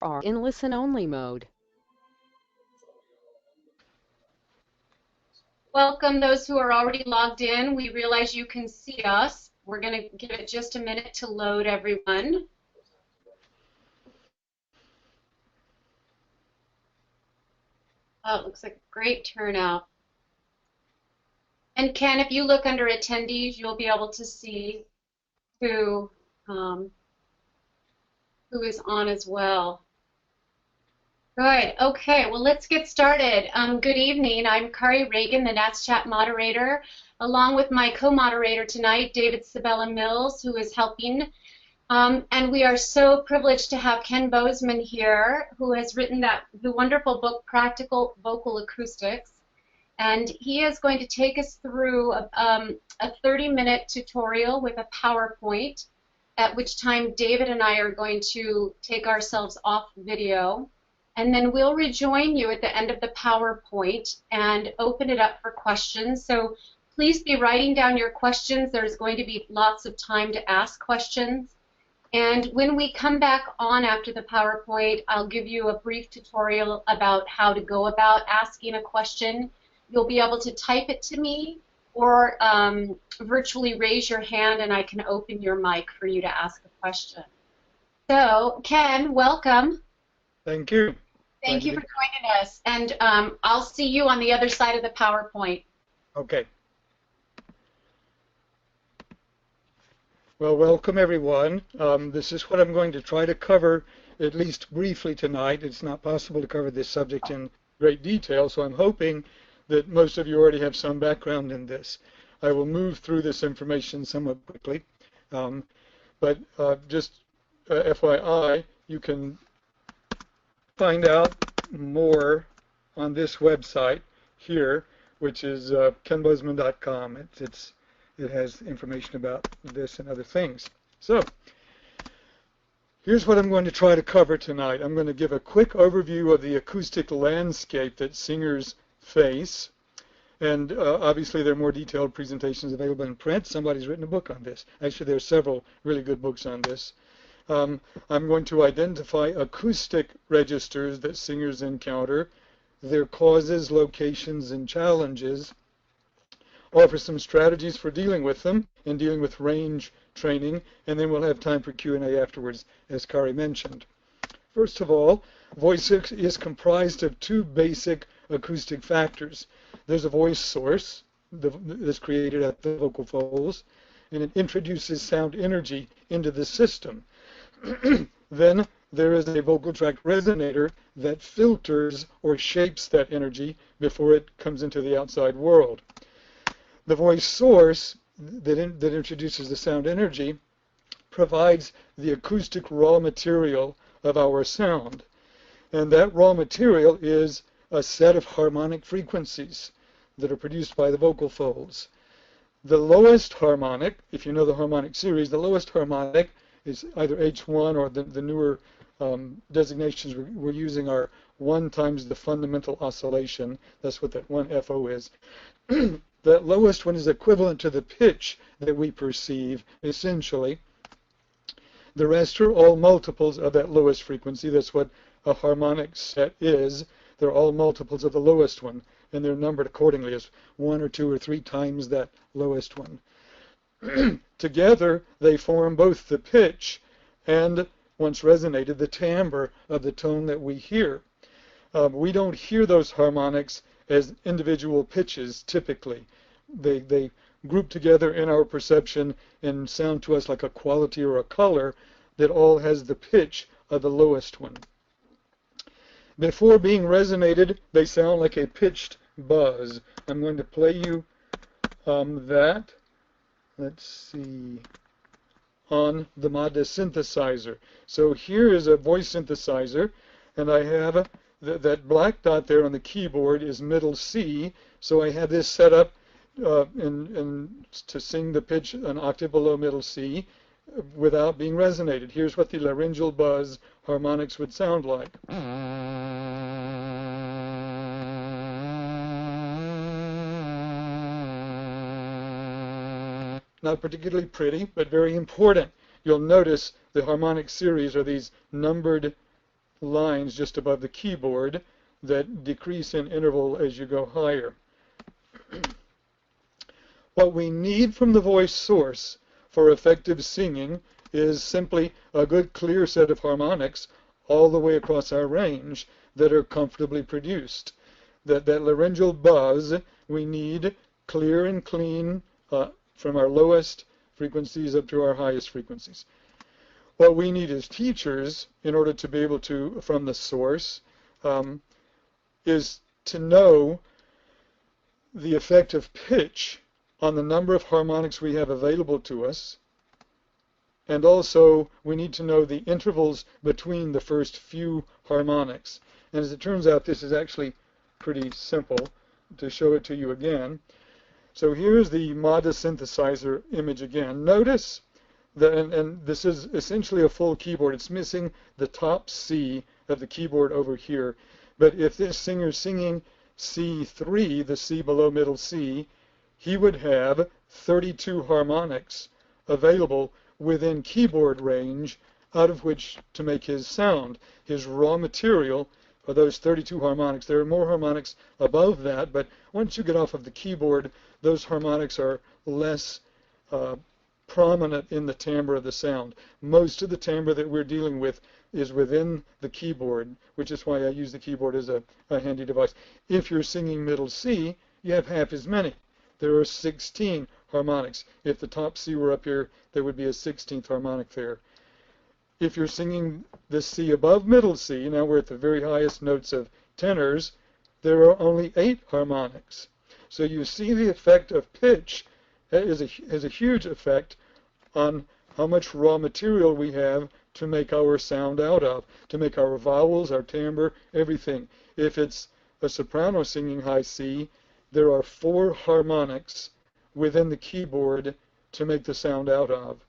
are in listen-only mode. Welcome those who are already logged in. We realize you can see us. We're going to give it just a minute to load everyone. Oh, it looks like a great turnout. And Ken, if you look under attendees, you'll be able to see who is on as well. Good. Okay, well, let's get started. Good evening. I'm Kari Ragan, the NATS chat moderator, along with my co-moderator tonight, David Sabella Mills, who is helping. And we are so privileged to have Ken Bozeman here, who has written the wonderful book, Practical Vocal Acoustics. And he is going to take us through a 30-minute tutorial with a PowerPoint, at which time David and I are going to take ourselves off video. And then we'll rejoin you at the end of the PowerPoint and open it up for questions. So please be writing down your questions. There's going to be lots of time to ask questions. And when we come back on after the PowerPoint, I'll give you a brief tutorial about how to go about asking a question. You'll be able to type it to me or virtually raise your hand and I can open your mic for you to ask a question. So, Ken, welcome. Thank you. Thank you for joining us. And I'll see you on the other side of the PowerPoint. Okay. Well, welcome everyone. This is what I'm going to try to cover, at least briefly tonight. It's not possible to cover this subject in great detail, so I'm hoping that most of you already have some background in this. I will move through this information somewhat quickly, but just FYI, you can find out more on this website here, which is kenbozeman.com. It has information about this and other things. So here's what I'm going to try to cover tonight. I'm going to give a quick overview of the acoustic landscape that singers face. And obviously there are more detailed presentations available in print. Somebody's written a book on this. Actually, there are several really good books on this. I'm going to identify acoustic registers that singers encounter, their causes, locations, and challenges, offer some strategies for dealing with them and dealing with range training, and then we'll have time for Q&A afterwards, as Kari mentioned. First of all, voice is comprised of two basic acoustic factors. There's a voice source that's created at the vocal folds, and it introduces sound energy into the system. Then there is a vocal tract resonator that filters or shapes that energy before it comes into the outside world. The voice source that introduces the sound energy provides the acoustic raw material of our sound. And that raw material is a set of harmonic frequencies that are produced by the vocal folds. The lowest harmonic, if you know the harmonic series, the lowest harmonic is either H1 or the newer designations we're using are 1 times the fundamental oscillation. That's what that 1 FO is. That lowest one is equivalent to the pitch that we perceive, essentially. The rest are all multiples of that lowest frequency. That's what a harmonic set is. They're all multiples of the lowest one, and they're numbered accordingly as 1 or 2 or 3 times that lowest one. Together, they form both the pitch and, once resonated, the timbre of the tone that we hear. We don't hear those harmonics as individual pitches, typically. They group together in our perception and sound to us like a quality or a color that all has the pitch of the lowest one. Before being resonated, they sound like a pitched buzz. I'm going to play you that. Let's see, on the MADA synthesizer. So here is a voice synthesizer, and I have that black dot there on the keyboard is middle C, so I have this set up to sing the pitch an octave below middle C without being resonated. Here's what the laryngeal buzz harmonics would sound like. Not particularly pretty, but very important. You'll notice the harmonic series are these numbered lines just above the keyboard that decrease in interval as you go higher. What we need from the voice source for effective singing is simply a good clear set of harmonics all the way across our range that are comfortably produced. That laryngeal buzz we need clear and clean from our lowest frequencies up to our highest frequencies. What we need as teachers in order to be able to, from the source, is to know the effect of pitch on the number of harmonics we have available to us, and also we need to know the intervals between the first few harmonics. And as it turns out, this is actually pretty simple to show it to you again. So here's the MADA synthesizer image again. Notice that, and this is essentially a full keyboard. It's missing the top C of the keyboard over here. But if this singer's singing C3, the C below middle C, he would have 32 harmonics available within keyboard range out of which to make his sound. His raw material are those 32 harmonics. There are more harmonics above that, but once you get off of the keyboard, those harmonics are less prominent in the timbre of the sound. Most of the timbre that we're dealing with is within the keyboard, which is why I use the keyboard as a handy device. If you're singing middle C, you have half as many. There are 16 harmonics. If the top C were up here, there would be a 16th harmonic there. If you're singing the C above middle C, now we're at the very highest notes of tenors, there are only 8 harmonics. So you see the effect of pitch has a huge effect on how much raw material we have to make our sound out of, to make our vowels, our timbre, everything. If it's a soprano singing high C, there are 4 harmonics within the keyboard to make the sound out of.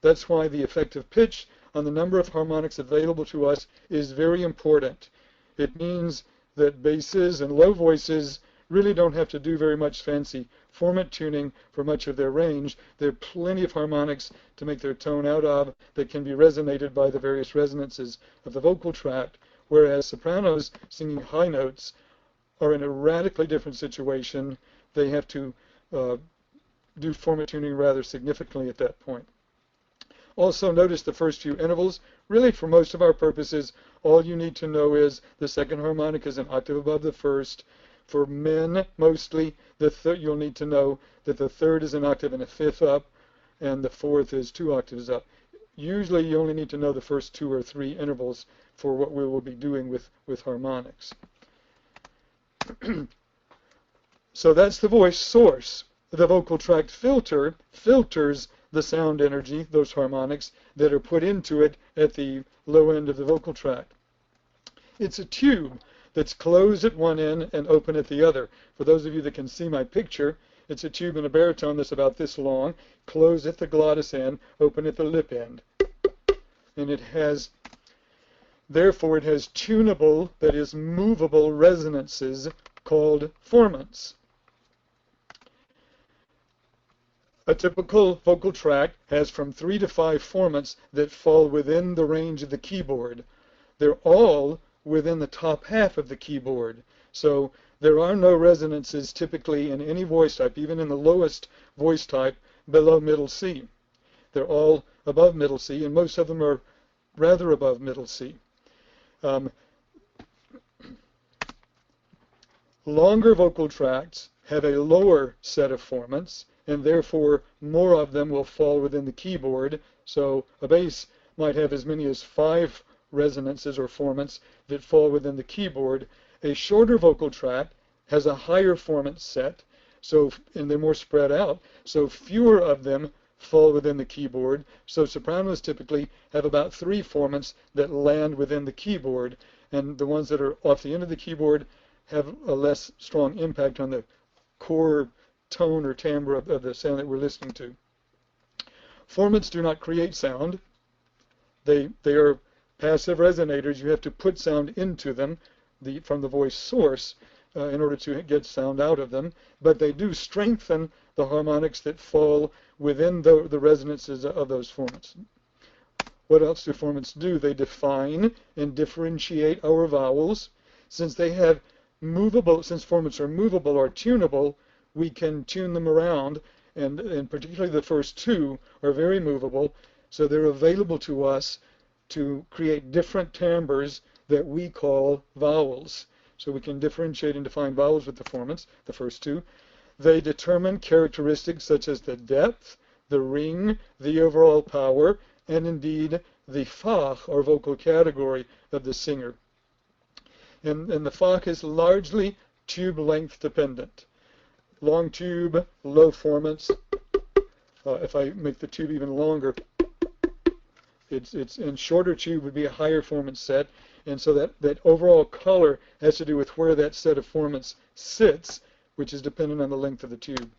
That's why the effect of pitch on the number of harmonics available to us is very important. It means that basses and low voices really don't have to do very much fancy formant tuning for much of their range. There are plenty of harmonics to make their tone out of that can be resonated by the various resonances of the vocal tract, whereas sopranos singing high notes are in a radically different situation. They have to do formant tuning rather significantly at that point. Also notice the first few intervals. Really, for most of our purposes, all you need to know is the second harmonic is an octave above the first. For men, mostly, you'll need to know that the third is an octave and a fifth up, and the fourth is 2 octaves up. Usually, you only need to know the first 2 or 3 intervals for what we will be doing with harmonics. So that's the voice source. The vocal tract filter filters the sound energy, those harmonics, that are put into it at the low end of the vocal tract. It's a tube that's closed at one end and open at the other. For those of you that can see my picture, it's a tube in a baritone that's about this long, closed at the glottis end, open at the lip end. And it has, therefore, it has tunable, that is movable resonances called formants. A typical vocal tract has from 3 to 5 formants that fall within the range of the keyboard. They're all within the top half of the keyboard. So there are no resonances typically in any voice type, even in the lowest voice type, below middle C. They're all above middle C, and most of them are rather above middle C. Longer vocal tracts have a lower set of formants, and therefore more of them will fall within the keyboard. So a bass might have as many as 5 resonances or formants that fall within the keyboard. A shorter vocal tract has a higher formant set, and they're more spread out, so fewer of them fall within the keyboard. So sopranos typically have about 3 formants that land within the keyboard, and the ones that are off the end of the keyboard have a less strong impact on the core tone or timbre of the sound that we're listening to. Formants do not create sound. They are passive resonators. You have to put sound into them from the voice source in order to get sound out of them, but they do strengthen the harmonics that fall within the resonances of those formants. What else do formants do? They define and differentiate our vowels. Since formants are movable or tunable, we can tune them around, and particularly the first two are very movable, so they're available to us to create different timbres that we call vowels. So we can differentiate and define vowels with the formants, the first two. They determine characteristics such as the depth, the ring, the overall power, and indeed the Fach, or vocal category, of the singer. And the Fach is largely tube length dependent. Long tube, low formants. If I make the tube even longer, it's in shorter tube would be a higher formant set, and so that overall color has to do with where that set of formants sits, which is dependent on the length of the tube.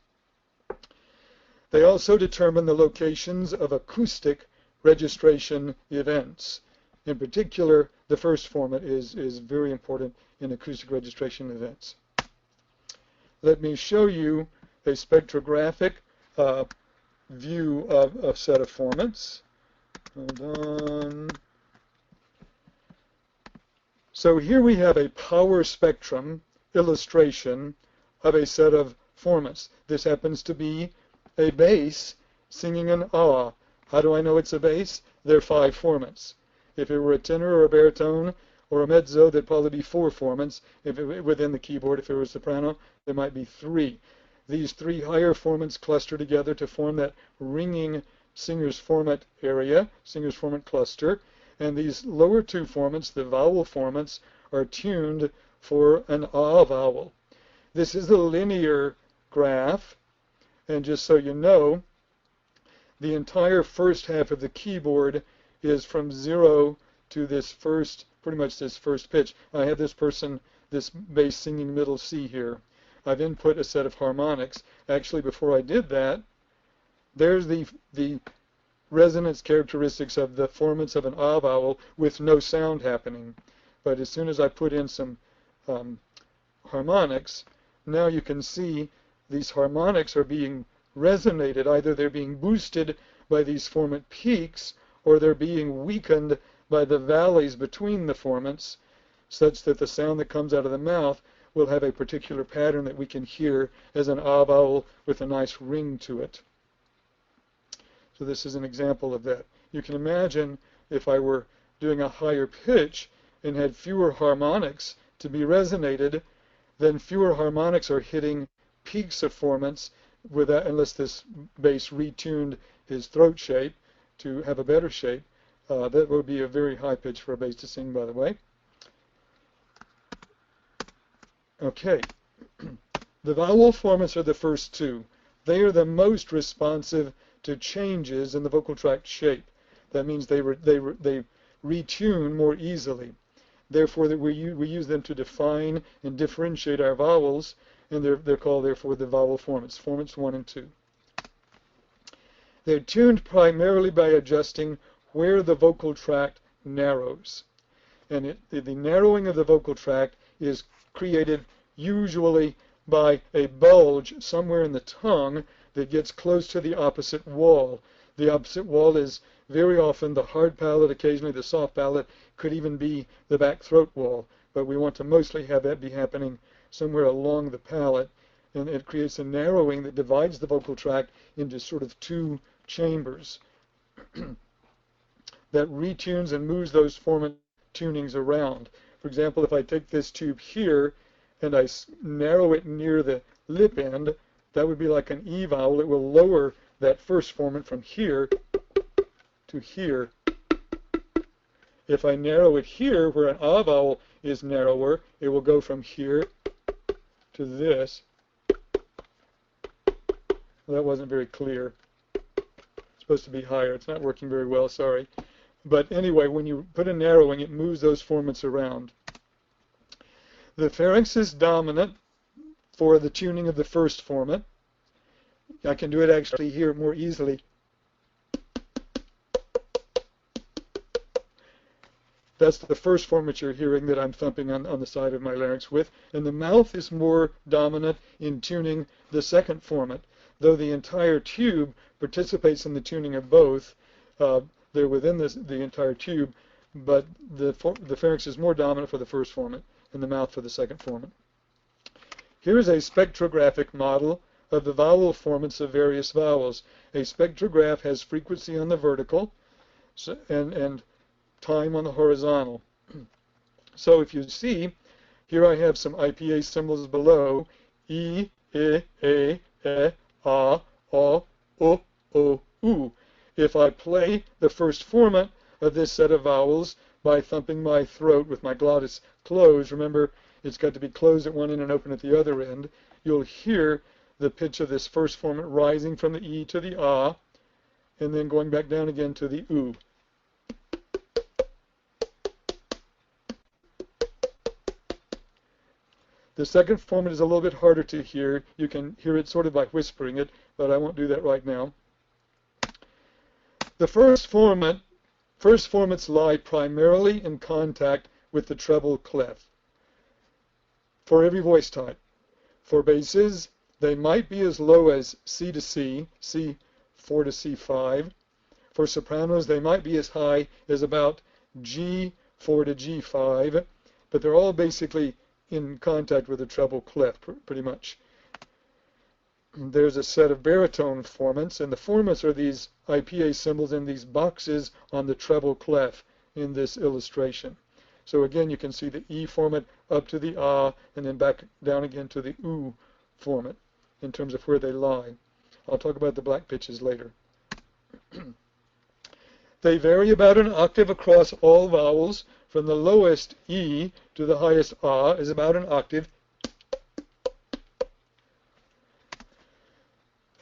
They also determine the locations of acoustic registration events. In particular, the first format is very important in acoustic registration events. Let me show you a spectrographic view of a set of formants. Hold on. So here we have a power spectrum illustration of a set of formants. This happens to be a bass singing an ah. How do I know it's a bass? There are 5 formants. If it were a tenor or a baritone or a mezzo, there'd probably be 4 formants. If it, within the keyboard, if it were a soprano, there might be 3. These 3 higher formants cluster together to form that ringing singer's formant area, singer's formant cluster. And these lower 2 formants, the vowel formants, are tuned for an ah vowel. This is a linear graph, and just so you know, the entire first half of the keyboard is from 0 to this first, pretty much this first pitch. I have this bass singing middle C here. I've input a set of harmonics. Actually, before I did that, there's the resonance characteristics of the formants of an ah vowel with no sound happening. But as soon as I put in some harmonics, now you can see these harmonics are being resonated. Either they're being boosted by these formant peaks, or they're being weakened by the valleys between the formants, such that the sound that comes out of the mouth will have a particular pattern that we can hear as an ah vowel with a nice ring to it. So this is an example of that. You can imagine if I were doing a higher pitch and had fewer harmonics to be resonated, then fewer harmonics are hitting peaks of formants without, unless this bass retuned his throat shape to have a better shape. That would be a very high pitch for a bass to sing, by the way. Okay. The vowel formants are the first 2. They are the most responsive to changes in the vocal tract shape. That means they retune more easily. Therefore, that we use them to define and differentiate our vowels, and they're called, therefore, the vowel formants, formants 1 and 2. They're tuned primarily by adjusting where the vocal tract narrows. And the narrowing of the vocal tract is created usually by a bulge somewhere in the tongue that gets close to the opposite wall. The opposite wall is very often the hard palate, occasionally the soft palate, could even be the back throat wall. But we want to mostly have that be happening somewhere along the palate, and it creates a narrowing that divides the vocal tract into sort of 2 chambers that retunes and moves those formant tunings around. For example, if I take this tube here and I narrow it near the lip end, that would be like an E vowel. It will lower that first formant from here to here. If I narrow it here, where an ah vowel is narrower, it will go from here to this. Well, that wasn't very clear. It's supposed to be higher. It's not working very well, sorry. But anyway, when you put a narrowing, it moves those formants around. The pharynx is dominant for the tuning of the first formant. I can do it actually here more easily. That's the first formant you're hearing that I'm thumping on the side of my larynx with. And the mouth is more dominant in tuning the second formant. Though the entire tube participates in the tuning of both, They're within the entire tube, but the pharynx is more dominant for the first formant and the mouth for the second formant. Here is a spectrographic model of the vowel formants of various vowels. A spectrograph has frequency on the vertical and time on the horizontal. So if you see, here I have some IPA symbols below: E, I, A, E, A, O, O, O, U. If I play the first formant of this set of vowels by thumping my throat with my glottis closed, remember it's got to be closed at one end and open at the other end, you'll hear the pitch of this first formant rising from the E to the A, and then going back down again to the U. The second formant is a little bit harder to hear. You can hear it sort of by whispering it, but I won't do that right now. The first formants lie primarily in contact with the treble clef for every voice type. For basses, they might be as low as C to C, C4 to C5. For sopranos, they might be as high as about G4 to G5, but they're all basically in contact with the treble clef, pretty much. There's a set of baritone formants, and the formants are these IPA symbols in these boxes on the treble clef in this illustration. So again, you can see the E formant up to the A, and then back down again to the U formant in terms of where they lie. I'll talk about the black pitches later. They vary about an octave across all vowels. From the lowest E to the highest A is about an octave.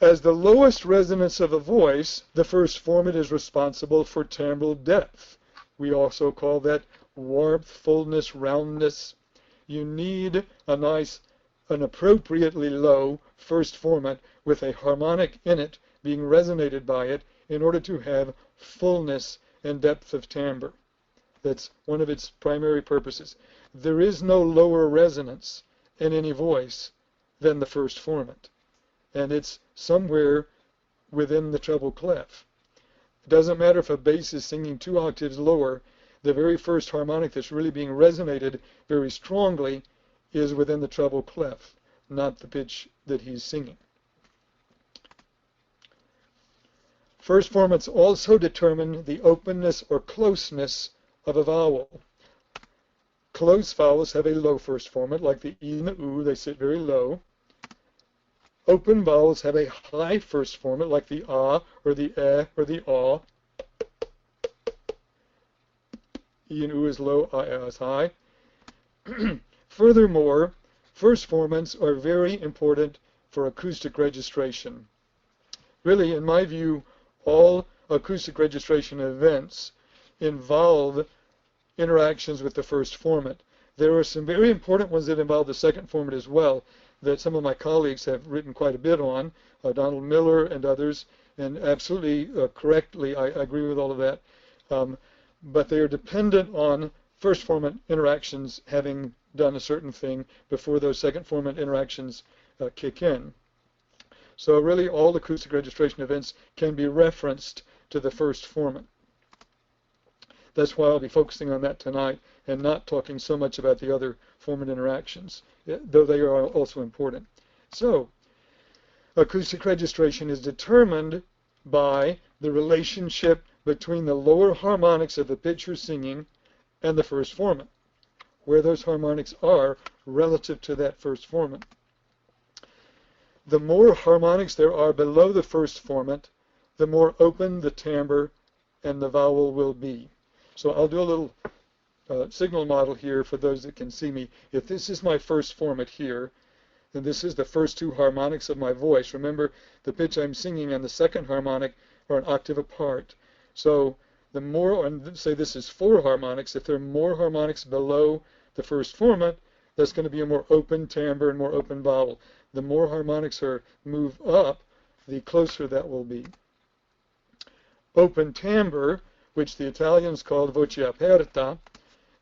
As the lowest resonance of a voice, the first formant is responsible for timbral depth. We also call that warmth, fullness, roundness. You need an appropriately low first formant with a harmonic in it being resonated by it in order to have fullness and depth of timbre. That's one of its primary purposes. There is no lower resonance in any voice than the first formant, and it's somewhere within the treble clef. It doesn't matter if a bass is singing 2 octaves lower, the very first harmonic that's really being resonated very strongly is within the treble clef, not the pitch that he's singing. First formants also determine the openness or closeness of a vowel. Close vowels have a low first formant, like the E and the U, they sit very low. Open vowels have a high first formant, like the A or the E or the A. E and U is low, A is high. Furthermore, first formants are very important for acoustic registration. Really, in my view, all acoustic registration events involve interactions with the first formant. There are some very important ones that involve the second formant as well that some of my colleagues have written quite a bit on, Donald Miller and others, and absolutely correctly I agree with all of that. But they are dependent on first formant interactions having done a certain thing before those second formant interactions kick in. So really all acoustic registration events can be referenced to the first formant. That's why I'll be focusing on that tonight and not talking so much about the other formant interactions, though they are also important. So, acoustic registration is determined by the relationship between the lower harmonics of the pitch you're singing and the first formant, where those harmonics are relative to that first formant. The more harmonics there are below the first formant, the more open the timbre and the vowel will be. So I'll do a little signal model here for those that can see me. If this is my first formant here, then this is the first 2 harmonics of my voice. Remember, the pitch I'm singing and the second harmonic are an octave apart. So the more, and say this is 4 harmonics, if there are more harmonics below the first formant, that's going to be a more open timbre and more open vowel. The more harmonics move up, the closer that will be. Open timbre, which the Italians called voce aperta,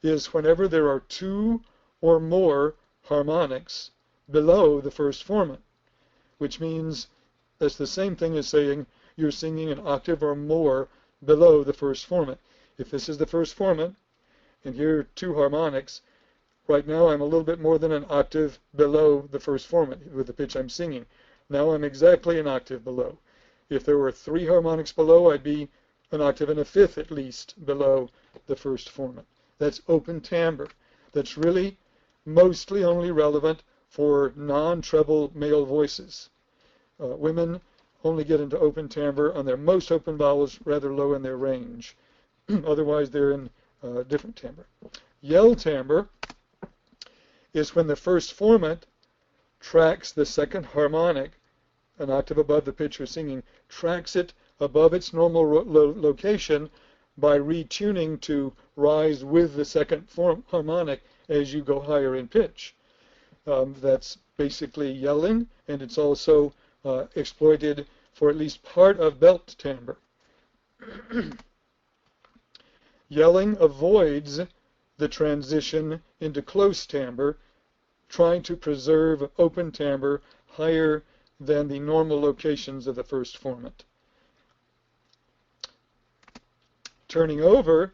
is whenever there are 2 or more harmonics below the first formant, which means that's the same thing as saying you're singing an octave or more below the first formant. If this is the first formant, and here are two harmonics, right now I'm a little bit more than an octave below the first formant with the pitch I'm singing. Now I'm exactly an octave below. If there were three harmonics below, I'd be an octave and a fifth at least below the first formant. That's open timbre. That's really mostly only relevant for non-treble male voices. Women only get into open timbre on their most open vowels rather low in their range. Otherwise, they're in different timbre. Yell timbre is when the first formant tracks the second harmonic, an octave above the pitch you're singing, tracks it above its normal location by retuning to rise with the second harmonic as you go higher in pitch. That's basically yelling, and it's also exploited for at least part of belt timbre. Yelling avoids the transition into close timbre, trying to preserve open timbre higher than the normal locations of the first formant. Turning over,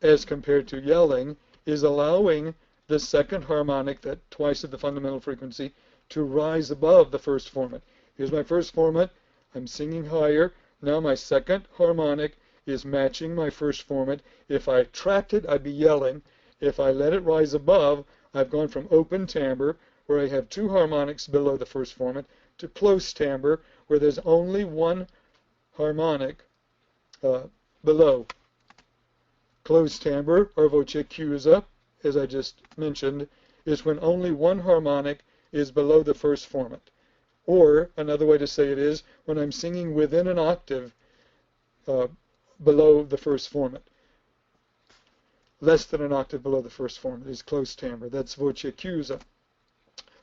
as compared to yelling, is allowing the second harmonic, that twice of the fundamental frequency, to rise above the first formant. Here's my first formant. I'm singing higher. Now my second harmonic is matching my first formant. If I tracked it, I'd be yelling. If I let it rise above, I've gone from open timbre, where I have two harmonics below the first formant, to close timbre, where there's only one harmonic below. Closed timbre, or voce chiusa, as I just mentioned, is when only one harmonic is below the first formant. Or, another way to say it is, when I'm singing within an octave below the first formant. Less than an octave below the first formant is closed timbre. That's voce chiusa.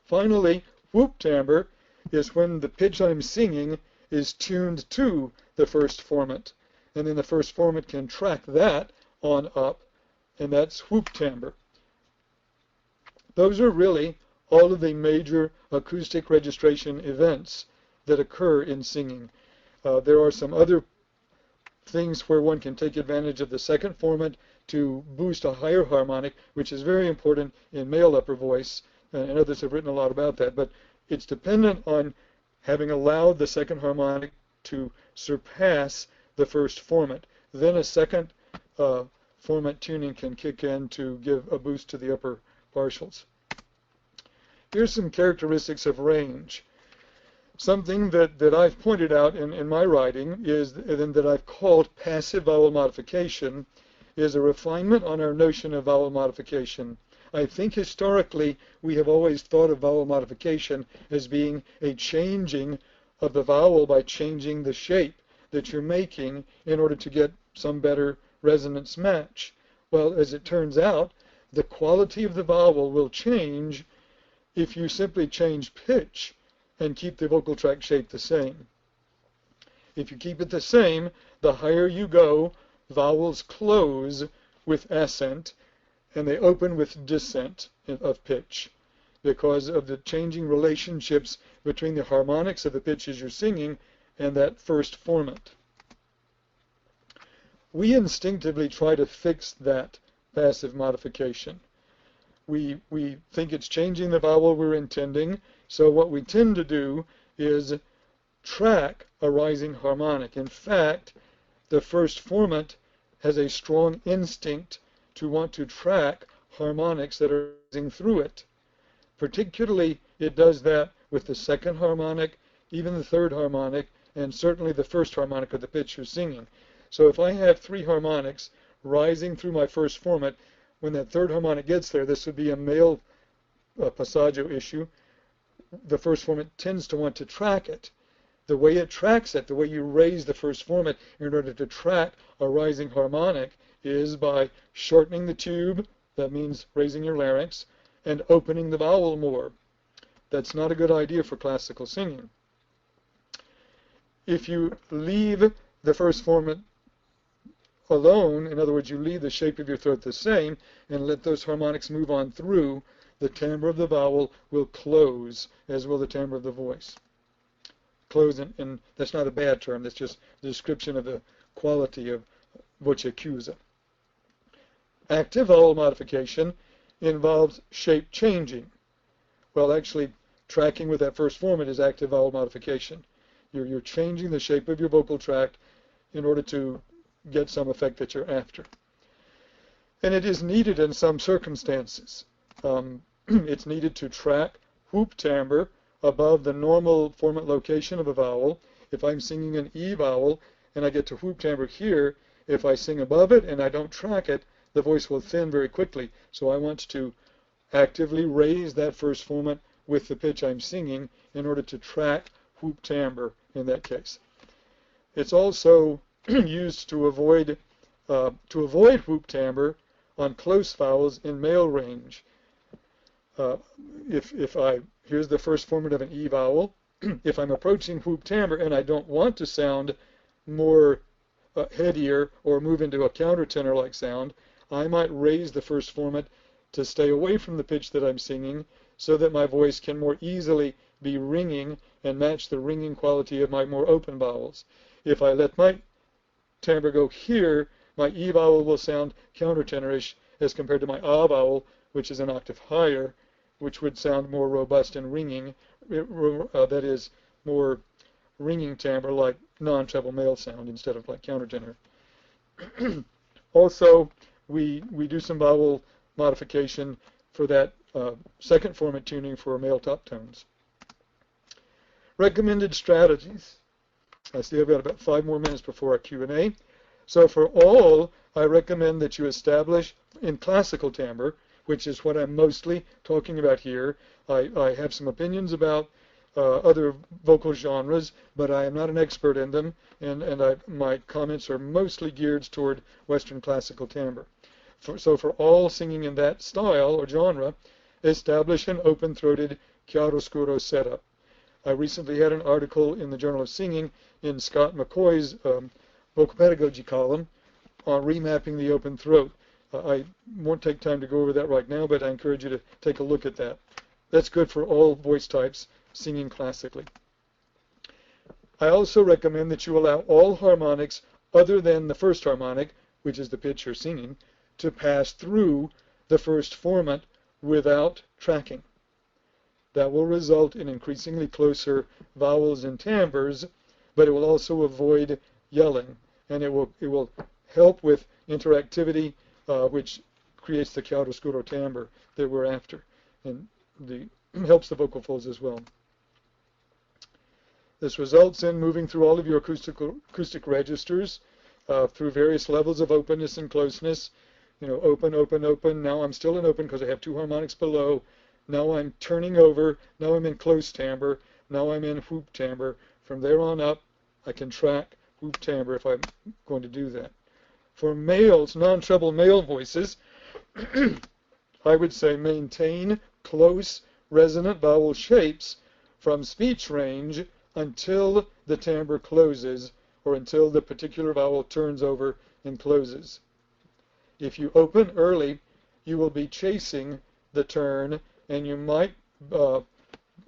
Finally, whoop timbre is when the pitch I'm singing is tuned to the first formant. And then the first formant can track that on up, and that's whoop timbre. Those are really all of the major acoustic registration events that occur in singing. There are some other things where one can take advantage of the second formant to boost a higher harmonic, which is very important in male upper voice, and others have written a lot about that, but it's dependent on having allowed the second harmonic to surpass the first formant. Then a second formant tuning can kick in to give a boost to the upper partials. Here's some characteristics of range. Something that I've pointed out in my writing is, and that I've called passive vowel modification, is a refinement on our notion of vowel modification. I think historically we have always thought of vowel modification as being a changing of the vowel by changing the shape that you're making in order to get some better resonance match. Well, as it turns out, the quality of the vowel will change if you simply change pitch and keep the vocal tract shape the same. If you keep it the same, the higher you go, vowels close with ascent and they open with descent of pitch because of the changing relationships between the harmonics of the pitches you're singing and that first formant. We instinctively try to fix that passive modification. We think it's changing the vowel we're intending, so what we tend to do is track a rising harmonic. In fact, the first formant has a strong instinct to want to track harmonics that are rising through it. Particularly, it does that with the second harmonic, even the third harmonic, and certainly the first harmonic of the pitch you're singing. So if I have three harmonics rising through my first formant, when that third harmonic gets there, this would be a male passaggio issue. The first formant tends to want to track it. The way it tracks it, the way you raise the first formant in order to track a rising harmonic, is by shortening the tube, that means raising your larynx, and opening the vowel more. That's not a good idea for classical singing. If you leave the first formant alone, in other words, you leave the shape of your throat the same and let those harmonics move on through, the timbre of the vowel will close, as will the timbre of the voice. Close, and that's not a bad term, that's just the description of the quality of voce chiusa. Active vowel modification involves shape changing. Well, actually, tracking with that first formant is active vowel modification. You're changing the shape of your vocal tract in order to get some effect that you're after. And it is needed in some circumstances. It's needed to track whoop timbre above the normal formant location of a vowel. If I'm singing an E vowel and I get to whoop timbre here, if I sing above it and I don't track it, the voice will thin very quickly. So I want to actively raise that first formant with the pitch I'm singing in order to track whoop timbre in that case. It's also used to avoid whoop timbre on close vowels in male range. Here's the first formant of an E vowel. If I'm approaching whoop timbre and I don't want to sound more headier or move into a countertenor-like sound, I might raise the first formant to stay away from the pitch that I'm singing so that my voice can more easily be ringing and match the ringing quality of my more open vowels. If I let my timbre go here, my E vowel will sound countertenorish as compared to my A vowel, which is an octave higher, which would sound more robust and ringing, that is, more ringing timbre like non-treble male sound instead of like countertenor. Also, we do some vowel modification for that second formant tuning for male top tones. Recommended strategies. I see I've got about 5 more minutes before our Q&A. So for all, I recommend that you establish in classical timbre, which is what I'm mostly talking about here. I have some opinions about other vocal genres, but I am not an expert in them, and my comments are mostly geared toward Western classical timbre. So for all singing in that style or genre, establish an open-throated chiaroscuro setup. I recently had an article in the Journal of Singing in Scott McCoy's vocal pedagogy column on remapping the open throat. I won't take time to go over that right now, but I encourage you to take a look at that. That's good for all voice types singing classically. I also recommend that you allow all harmonics other than the first harmonic, which is the pitch you're singing, to pass through the first formant without tracking. That will result in increasingly closer vowels and timbres, but it will also avoid yelling, and it will help with interactivity, which creates the chiaroscuro timbre that we're after, and helps the vocal folds as well. This results in moving through all of your acoustic registers through various levels of openness and closeness. Open, open, open. Now I'm still in open because I have 2 harmonics below. Now I'm turning over. Now I'm in close timbre. Now I'm in whoop timbre. From there on up, I can track whoop timbre if I'm going to do that. For males, non-treble male voices, I would say maintain close resonant vowel shapes from speech range until the timbre closes or until the particular vowel turns over and closes. If you open early, you will be chasing the turn, and you might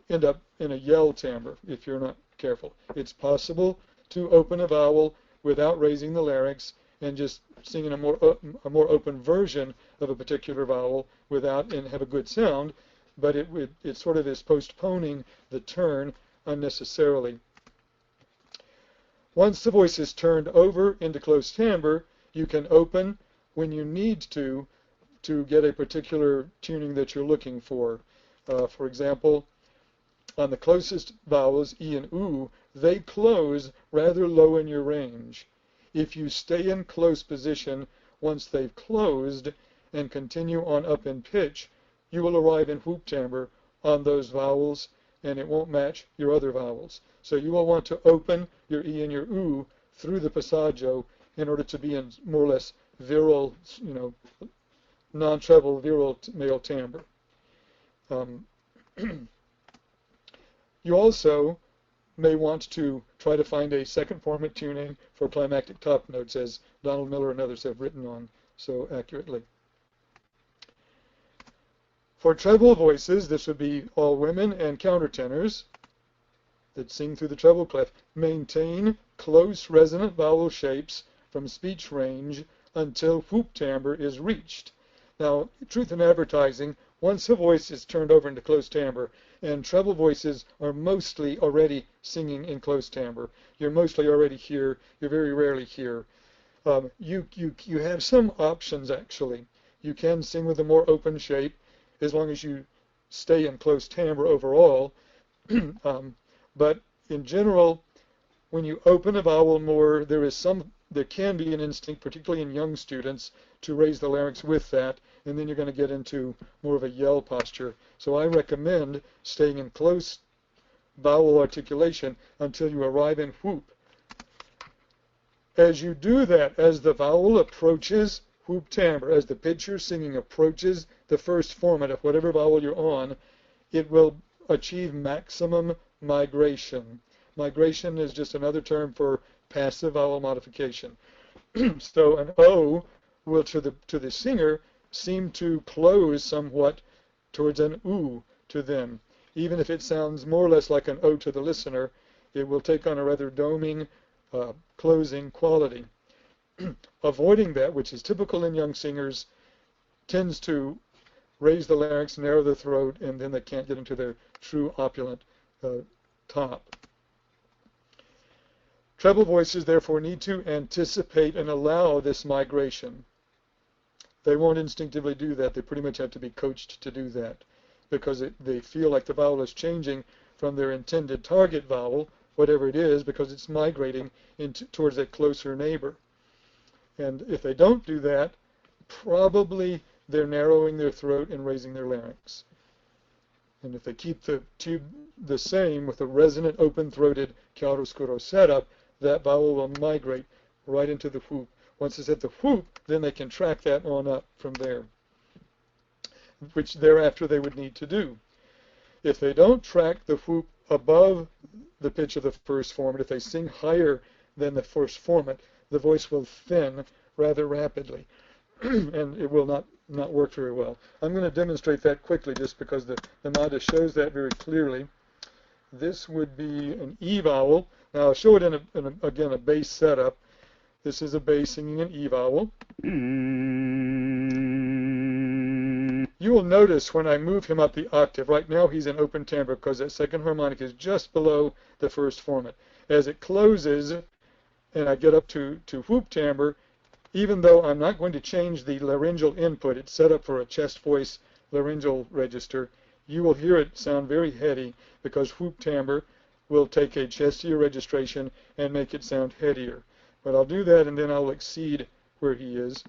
end up in a yell timbre if you're not careful. It's possible to open a vowel without raising the larynx and just singing a more open version of a particular vowel and have a good sound, but it sort of is postponing the turn unnecessarily. Once the voice is turned over into close timbre, you can open when you need to get a particular tuning that you're looking for. For example, on the closest vowels, E and U, they close rather low in your range. If you stay in close position once they've closed and continue on up in pitch, you will arrive in whoop timbre on those vowels, and it won't match your other vowels. So you will want to open your E and your U through the passaggio in order to be in more or less virile, non-treble virile male timbre. You also may want to try to find a second formant tuning for climactic top notes, as Donald Miller and others have written on so accurately. For treble voices, this would be all women and countertenors that sing through the treble clef. Maintain close resonant vowel shapes from speech range until whoop timbre is reached. Now, truth in advertising, once a voice is turned over into close timbre, and treble voices are mostly already singing in close timbre. You're mostly already here. You're very rarely here. You have some options, actually. You can sing with a more open shape as long as you stay in close timbre overall. But in general, when you open a vowel more, there can be an instinct, particularly in young students, to raise the larynx with that, and then you're going to get into more of a yell posture. So I recommend staying in close vowel articulation until you arrive in whoop. As you do that, as the vowel approaches whoop timbre, as the pitch you're singing approaches the first formant of whatever vowel you're on, it will achieve maximum migration. Migration is just another term for passive vowel modification. So an O will, to the singer, seem to close somewhat towards an oo to them. Even if it sounds more or less like an O to the listener, it will take on a rather doming, closing quality. Avoiding that, which is typical in young singers, tends to raise the larynx, narrow the throat, and then they can't get into their true opulent top. Treble voices, therefore, need to anticipate and allow this migration. They won't instinctively do that. They pretty much have to be coached to do that because they feel like the vowel is changing from their intended target vowel, whatever it is, because it's migrating towards a closer neighbor. And if they don't do that, probably they're narrowing their throat and raising their larynx. And if they keep the tube the same with a resonant, open-throated chiaroscuro setup, that vowel will migrate right into the whoop. Once it's at the whoop, then they can track that on up from there, which thereafter they would need to do. If they don't track the whoop above the pitch of the first formant, if they sing higher than the first formant, the voice will thin rather rapidly, and it will not work very well. I'm going to demonstrate that quickly just because the MADA shows that very clearly. This would be an E vowel. Now I'll show it again, a bass setup. This is a bass singing an E vowel. You will notice when I move him up the octave, right now he's in open timbre because that second harmonic is just below the first formant. As it closes and I get up to whoop timbre, even though I'm not going to change the laryngeal input, it's set up for a chest voice laryngeal register, you will hear it sound very heady because whoop timbre will take a chestier registration and make it sound headier. But I'll do that and then I'll exceed where he is.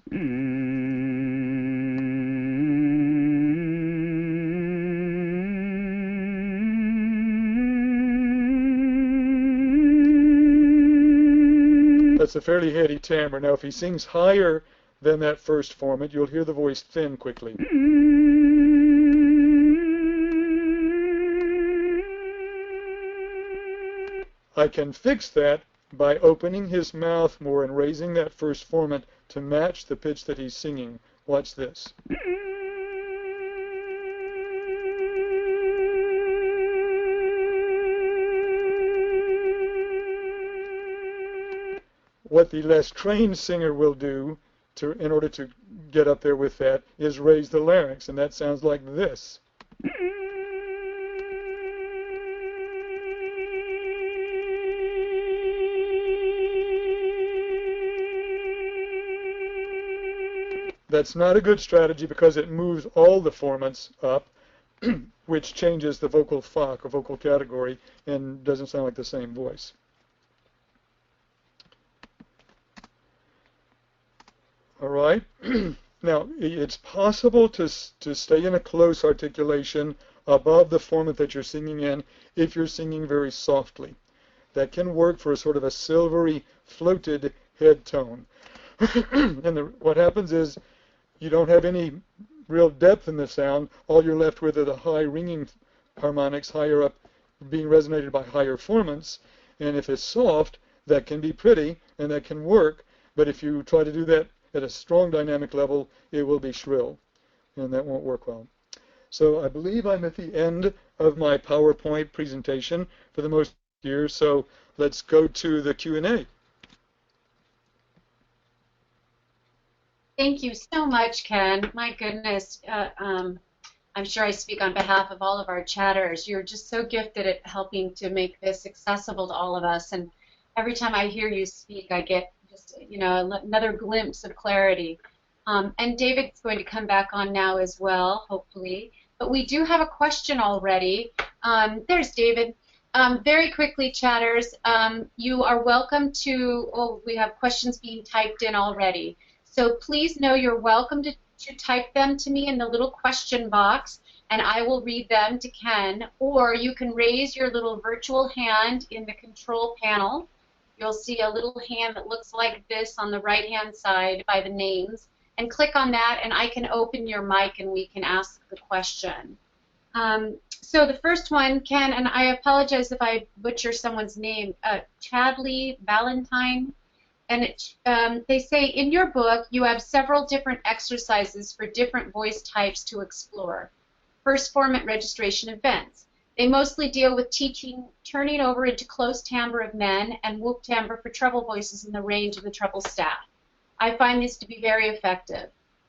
That's a fairly heady timbre. Now if he sings higher than that first formant, you'll hear the voice thin quickly. I can fix that by opening his mouth more and raising that first formant to match the pitch that he's singing. Watch this. What the less trained singer will do in order to get up there with that is raise the larynx, and that sounds like this. That's not a good strategy because it moves all the formants up, which changes the vocal fock or vocal category and doesn't sound like the same voice. All right. Now, it's possible to stay in a close articulation above the formant that you're singing in if you're singing very softly. That can work for a sort of a silvery, floated head tone. And what happens is you don't have any real depth in the sound. All you're left with are the high ringing harmonics higher up being resonated by higher formants. And if it's soft, that can be pretty and that can work. But if you try to do that at a strong dynamic level, it will be shrill, and that won't work well. So I believe I'm at the end of my PowerPoint presentation for the most year, so let's go to the Q&A. Thank you so much, Ken. My goodness, I'm sure I speak on behalf of all of our chatters. You're just so gifted at helping to make this accessible to all of us. And every time I hear you speak, I get just, another glimpse of clarity. And David's going to come back on now as well, hopefully. But we do have a question already. There's David. Very quickly, chatters, you are welcome to, oh, we have questions being typed in already. So please know you're welcome to type them to me in the little question box, and I will read them to Ken. Or you can raise your little virtual hand in the control panel. You'll see a little hand that looks like this on the right-hand side by the names. And click on that, and I can open your mic, and we can ask the question. So the first one, Ken, and I apologize if I butcher someone's name, Chadley Valentine. And they say, in your book, you have several different exercises for different voice types to explore. First, Formant registration events. They mostly deal with teaching turning over into close timbre of men and whoop timbre for treble voices in the range of the treble staff. I find this to be very effective.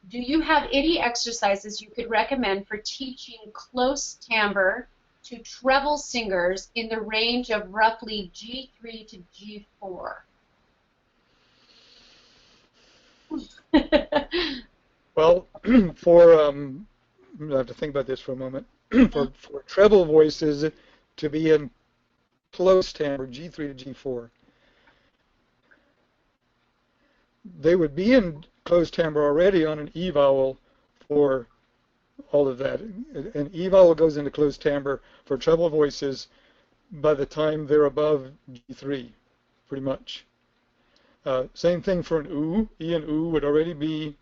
Do you have any exercises you could recommend for teaching close timbre to treble singers in the range of roughly G3 to G4? Well, I have to think about this for a moment. for treble voices to be in close timbre, G3 to G4, they would be in close timbre already on an E vowel for all of that. An E vowel goes into close timbre for treble voices by the time they're above G3, pretty much. Same thing for an oo. E and oo would already be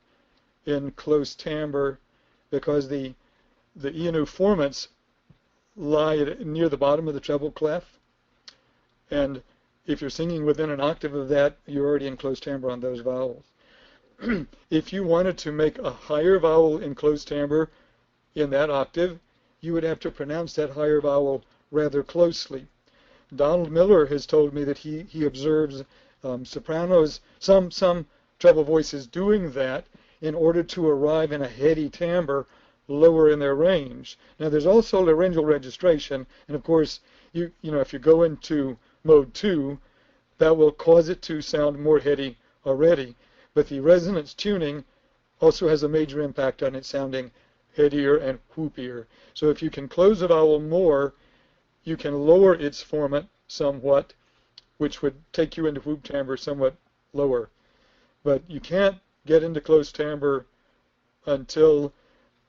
in close timbre because the E and oo formants lie near the bottom of the treble clef. And if you're singing within an octave of that, you're already in close timbre on those vowels. If you wanted to make a higher vowel in close timbre in that octave, you would have to pronounce that higher vowel rather closely. Donald Miller has told me that he observes sopranos, some treble voices doing that in order to arrive in a heady timbre lower in their range. Now there's also laryngeal registration, and of course if you go into mode 2, that will cause it to sound more heady already. But the resonance tuning also has a major impact on it sounding headier and whoopier. So if you can close a vowel more, you can lower its formant somewhat, which would take you into whoop timbre somewhat lower. But you can't get into close timbre until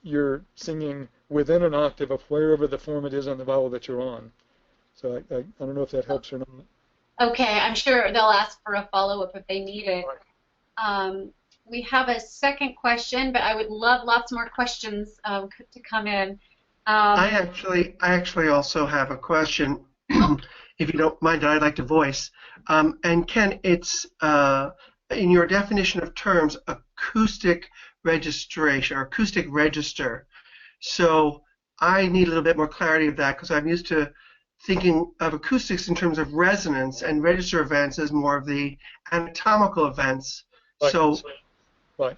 you're singing within an octave of wherever the formant is on the vowel that you're on. So I don't know if that helps or not. Okay, I'm sure they'll ask for a follow-up if they need it. We have a second question, but I would love lots more questions to come in. I actually also have a question, if you don't mind, that I'd like to voice. And Ken, it's in your definition of terms, acoustic registration or acoustic register. So I need a little bit more clarity of that because I'm used to thinking of acoustics in terms of resonance and register events as more of the anatomical events. Right. So right.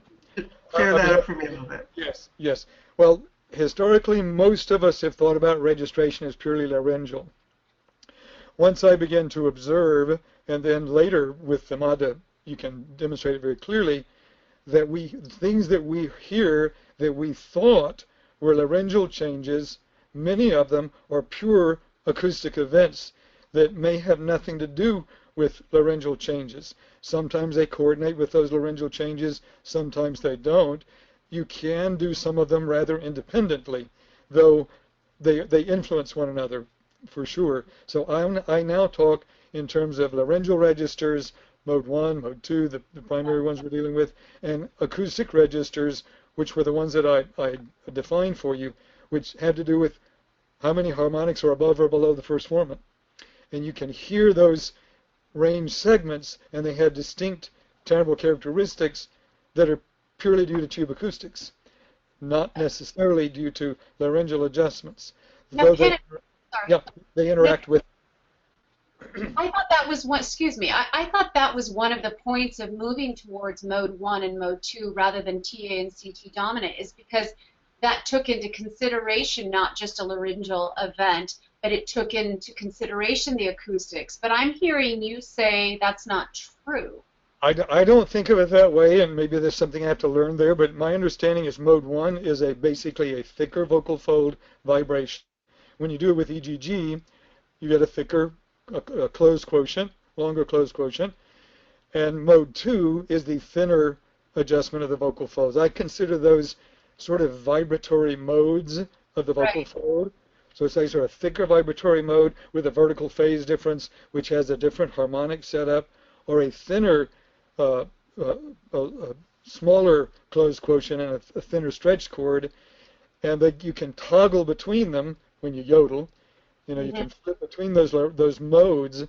Clear that up for me a little bit. Yes. Well, historically, most of us have thought about registration as purely laryngeal. Once I began to observe, and then later with the MADA, you can demonstrate it very clearly, that things that we hear that we thought were laryngeal changes, many of them are pure acoustic events that may have nothing to do with laryngeal changes. Sometimes they coordinate with those laryngeal changes, sometimes they don't. You can do some of them rather independently, though they influence one another for sure. So I now talk in terms of laryngeal registers, mode 1, mode 2, the primary ones we're dealing with, and acoustic registers, which were the ones that I defined for you, which had to do with how many harmonics are above or below the first formant. And you can hear those range segments, and they had distinct timbral characteristics that are purely due to tube acoustics, not necessarily due to laryngeal adjustments. No, Though they interact with. I thought that was one, excuse me, I thought that was one of the points of moving towards mode 1 and mode 2 rather than TA and CT dominant, is because that took into consideration not just a laryngeal event, but it took into consideration the acoustics. But I'm hearing you say that's not true. I don't think of it that way, and maybe there's something I have to learn there, but my understanding is mode 1 is basically a thicker vocal fold vibration. When you do it with EGG, you get a thicker a closed quotient, longer closed quotient, and mode 2 is the thinner adjustment of the vocal folds. I consider those sort of vibratory modes of the vocal fold. So it's a sort of thicker vibratory mode with a vertical phase difference, which has a different harmonic setup, or a thinner, a smaller closed quotient and a thinner stretched chord, and that you can toggle between them when you yodel. You know, you can flip between those modes,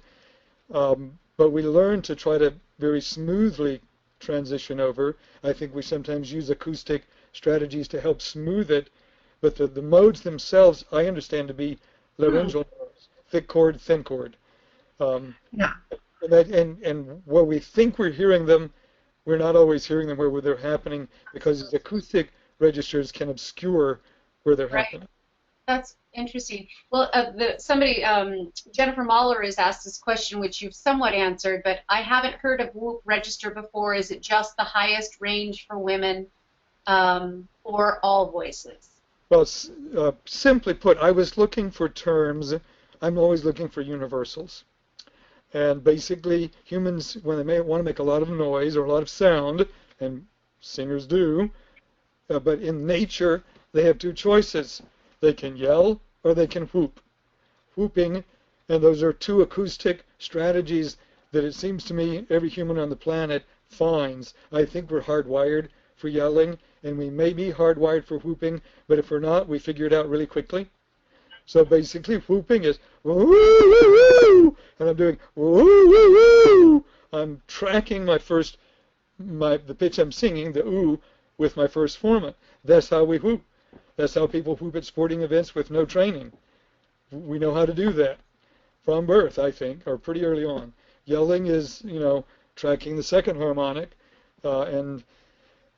but we learn to try to very smoothly transition over. I think we sometimes use acoustic strategies to help smooth it, but the modes themselves I understand to be laryngeal modes, thick chord, thin chord. Yeah. And where we think we're hearing them, we're not always hearing them where they're happening, because these acoustic registers can obscure where they're happening. That's interesting. Well, Jennifer Mahler has asked this question, which you've somewhat answered, but I haven't heard of whoop register before. Is it just the highest range for women or all voices? Well, simply put, I was looking for terms. I'm always looking for universals. And basically, humans, when they want to make a lot of noise or a lot of sound, and singers do, but in nature, they have two choices. They can yell or they can whoop. Whooping, and those are two acoustic strategies that it seems to me every human on the planet finds. I think we're hardwired for yelling, and we may be hardwired for whooping, but if we're not, we figure it out really quickly. So basically, whooping is woo woo woo, and I'm doing woo woo woo. I'm tracking the pitch I'm singing, the oo, with my first formant. That's how we whoop. That's how people whoop at sporting events with no training. We know how to do that from birth, I think, or pretty early on. Yelling is, tracking the second harmonic, and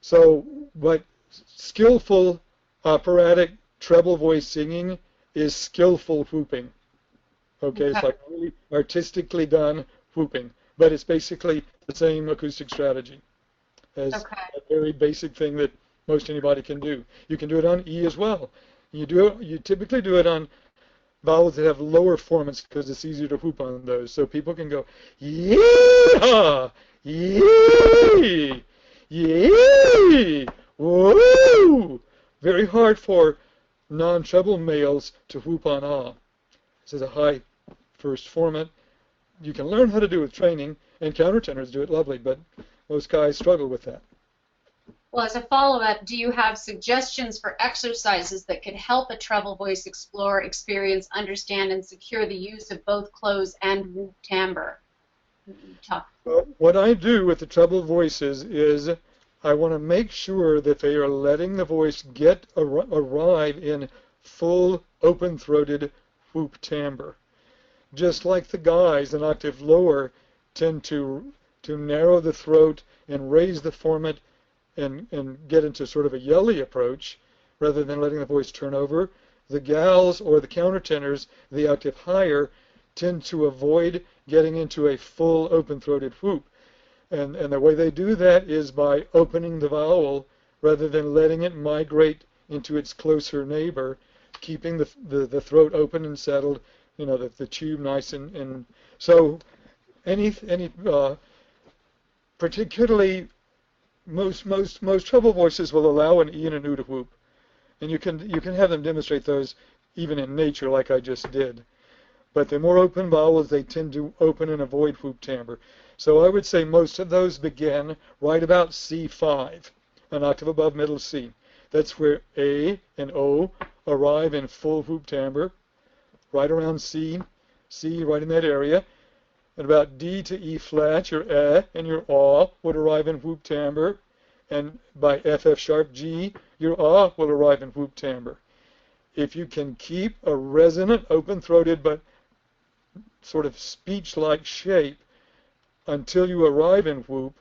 so, but skillful operatic treble voice singing is skillful whooping. Okay, it's like really artistically done whooping, but it's basically the same acoustic strategy as a very basic thing that most anybody can do. You can do it on E as well. You typically do it on vowels that have lower formants because it's easier to whoop on those. So people can go yee-haw, yee, yee, woo. Very hard for non-treble males to whoop on ah. This is a high first formant. You can learn how to do it with training, and countertenors do it lovely, but most guys struggle with that. Well, as a follow-up, do you have suggestions for exercises that could help a treble voice explore, experience, understand, and secure the use of both close and whoop timbre? Well, what I do with the treble voices is I want to make sure that they are letting the voice arrive in full open-throated whoop timbre. Just like the guys an octave lower tend to narrow the throat and raise the formant and get into sort of a yelly approach rather than letting the voice turn over. The gals or the countertenors, the octave higher, tend to avoid getting into a full open-throated whoop. And the way they do that is by opening the vowel rather than letting it migrate into its closer neighbor, keeping the throat open and settled, the tube nice and so any particularly most treble voices will allow an E and an U to whoop, and you can have them demonstrate those even in nature, like I just did. But the more open vowels, they tend to open and avoid whoop timbre. So I would say most of those begin right about C5, an octave above middle C. That's where A and O arrive in full whoop timbre, right around C right in that area. And about D to E flat, your and your ah would arrive in whoop timbre. And by FF sharp G, your ah will arrive in whoop timbre. If you can keep a resonant, open-throated, but sort of speech-like shape until you arrive in whoop,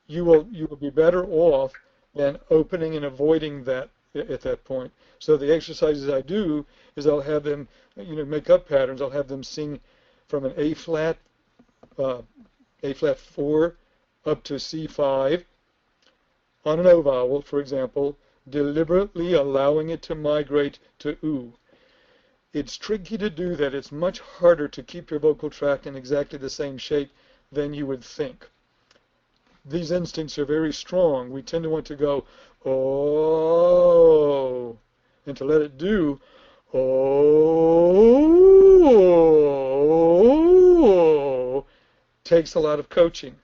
you will be better off than opening and avoiding that at that point. So the exercises I do is I'll have them, make up patterns. I'll have them sing from an A flat 4 up to C5 on an O vowel, for example, deliberately allowing it to migrate to oo. It's tricky to do that. It's much harder to keep your vocal tract in exactly the same shape than you would think. These instincts are very strong. We tend to want to go, oh, and to let it do, oh, takes a lot of coaching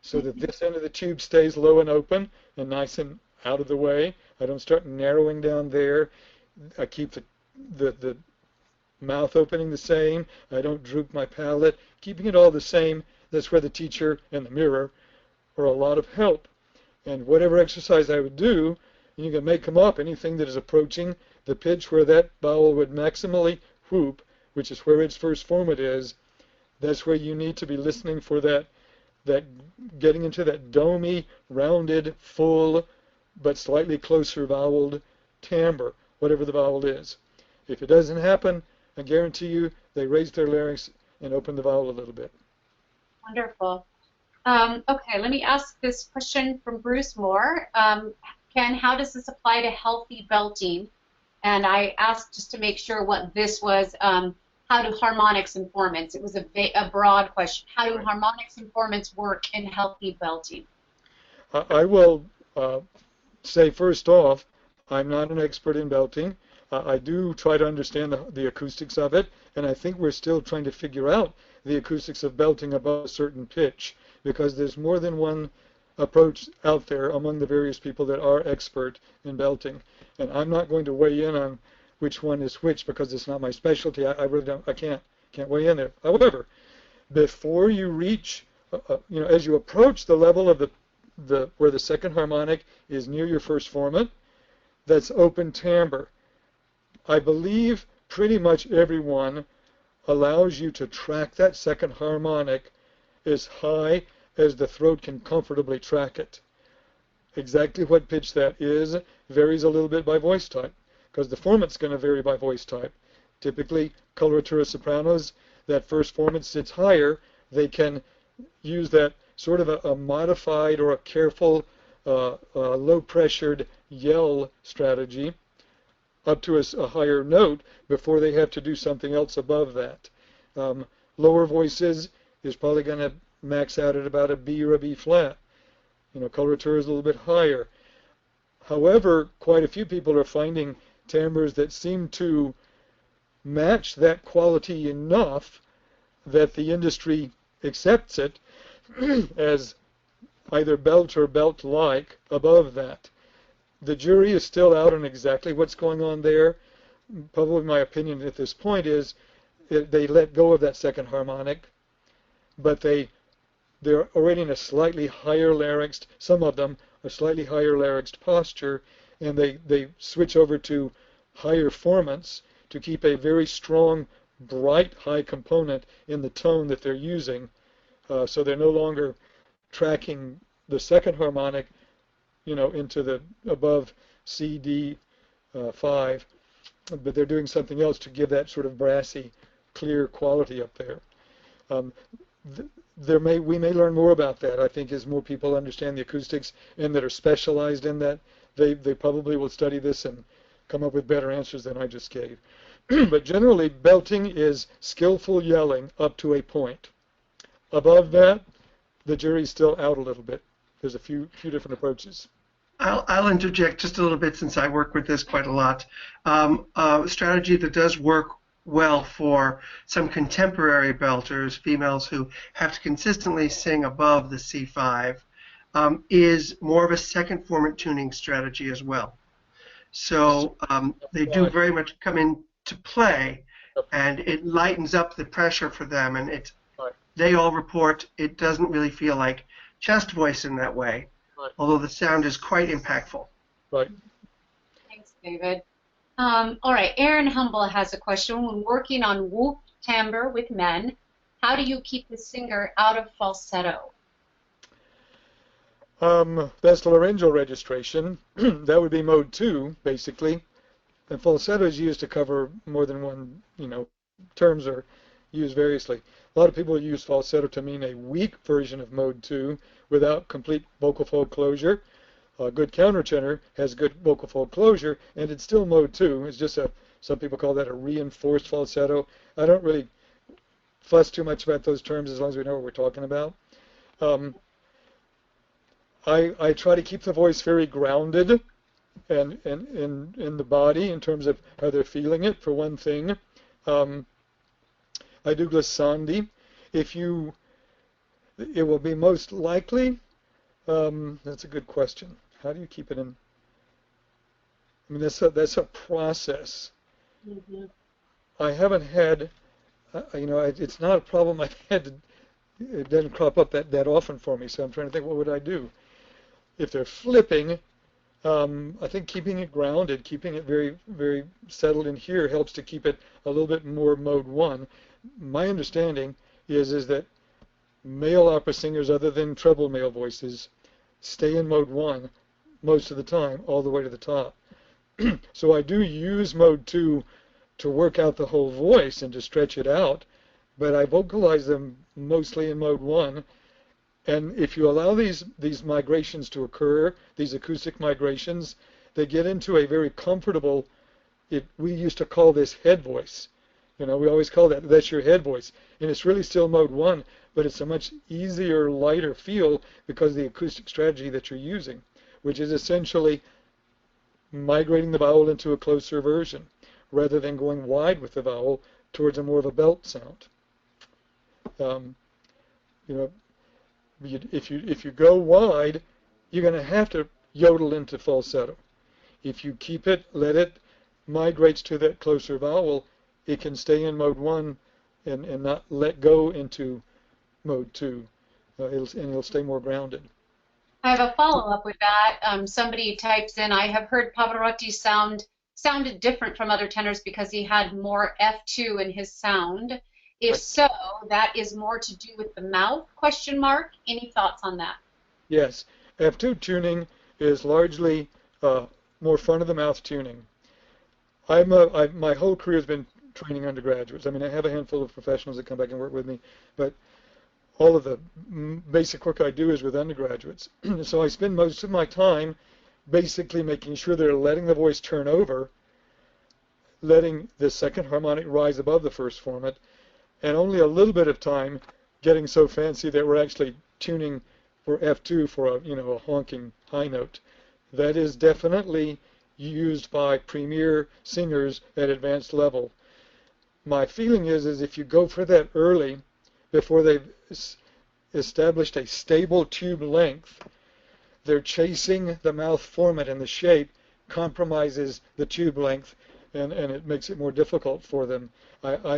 so that this end of the tube stays low and open and nice and out of the way. I don't start narrowing down there. I keep the mouth opening the same. I don't droop my palate. Keeping it all the same, that's where the teacher and the mirror are a lot of help. And whatever exercise I would do, you can make them up. Anything that is approaching the pitch where that vowel would maximally whoop, which is where its first formant is, that's where you need to be listening for that getting into that domey, rounded, full, but slightly closer voweled timbre, whatever the vowel is. If it doesn't happen, I guarantee you they raise their larynx and open the vowel a little bit. Wonderful. Okay, let me ask this question from Bruce Moore. Ken, how does this apply to healthy belting? And I asked just to make sure what this was, how do harmonics and formants? It was a broad question. How do harmonics and formants work in healthy belting? I will say first off, I'm not an expert in belting. I do try to understand the acoustics of it, and I think we're still trying to figure out the acoustics of belting above a certain pitch, because there's more than one approach out there among the various people that are expert in belting. And I'm not going to weigh in on which one is which because it's not my specialty. I really don't. I can't weigh in there. However, before you reach, as you approach the level of where the second harmonic is near your first formant, that's open timbre. I believe pretty much everyone allows you to track that second harmonic as high as the throat can comfortably track it. Exactly what pitch that is varies a little bit by voice type, because the formant's going to vary by voice type. Typically, coloratura sopranos, that first formant sits higher. They can use that sort of a modified or a careful, low-pressured yell strategy up to a higher note before they have to do something else above that. Lower voices is probably going to max out at about a B or a B flat. Coloratura is a little bit higher. However, quite a few people are finding timbres that seem to match that quality enough that the industry accepts it as either belt or belt-like above that. The jury is still out on exactly what's going on there. Probably my opinion at this point is they let go of that second harmonic, but they're already in a slightly higher larynx. Some of them are slightly higher larynx posture, and they switch over to higher formants to keep a very strong, bright, high component in the tone that they're using. So they're no longer tracking the second harmonic, into the above C, D, 5, but they're doing something else to give that sort of brassy, clear quality up there. We may learn more about that. I think as more people understand the acoustics and that are specialized in that, they probably will study this and come up with better answers than I just gave. But generally, belting is skillful yelling up to a point. Above that, the jury's still out a little bit. There's a few different approaches. I'll interject just a little bit since I work with this quite a lot. A strategy that does work well for some contemporary belters, females who have to consistently sing above the C5, is more of a second formant tuning strategy as well. So they do very much come into play, and it lightens up the pressure for them, and they all report it doesn't really feel like chest voice in that way, although the sound is quite impactful. Right. Thanks, David. All right, Aaron Humble has a question. When working on whoop timbre with men. How do you keep the singer out of falsetto? That's laryngeal registration. That would be mode 2, basically. And falsetto is used to cover more than one, terms are used variously. A lot of people use falsetto to mean a weak version of mode 2 without complete vocal fold closure. A good countertenor has good vocal fold closure, and it's still mode 2. It's just some people call that a reinforced falsetto. I don't really fuss too much about those terms as long as we know what we're talking about. I try to keep the voice very grounded and in the body in terms of how they're feeling it, for one thing. I do glissandi. It will be most likely, that's a good question. How do you keep it in? I mean, that's a process. Mm-hmm. I haven't had, it's not a problem I've had. It doesn't crop up that often for me, so I'm trying to think, what would I do? If they're flipping, I think keeping it grounded, keeping it very, very settled in here helps to keep it a little bit more mode 1. My understanding is that male opera singers, other than treble male voices, stay in mode 1 most of the time, all the way to the top. So I do use mode 2 to work out the whole voice and to stretch it out, but I vocalize them mostly in mode 1. And if you allow these migrations to occur, these acoustic migrations, they get into a very comfortable, we used to call this head voice. We always call that's your head voice. And it's really still mode 1, but it's a much easier, lighter feel because of the acoustic strategy that you're using, which is essentially migrating the vowel into a closer version rather than going wide with the vowel towards a more of a belt sound. If you go wide, you're going to have to yodel into falsetto. If you keep it, let it migrate to that closer vowel, it can stay in mode 1 and not let go into mode 2. It'll stay more grounded. I have a follow-up with that. Somebody types in, I have heard Pavarotti sounded different from other tenors because he had more F2 in his sound. If so, that is more to do with the mouth, ? Any thoughts on that? Yes. F2 tuning is largely more front of the mouth tuning. My whole career has been training undergraduates. I mean, I have a handful of professionals that come back and work with me, but all of the basic work I do is with undergraduates. So I spend most of my time basically making sure they're letting the voice turn over, letting the second harmonic rise above the first formant, and only a little bit of time getting so fancy that we're actually tuning for F2 for a honking high note. That is definitely used by premier singers at advanced level. My feeling is if you go for that early, before they've established a stable tube length, they're chasing the mouth formant, and the shape compromises the tube length, and it makes it more difficult for them.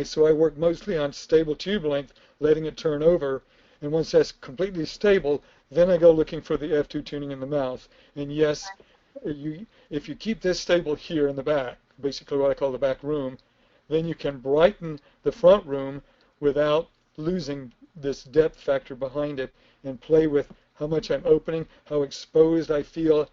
So I work mostly on stable tube length, letting it turn over, and once that's completely stable, then I go looking for the F2 tuning in the mouth. And yes, if you keep this stable here in the back, basically what I call the back room, then you can brighten the front room without losing this depth factor behind it, and play with how much I'm opening, how exposed I feel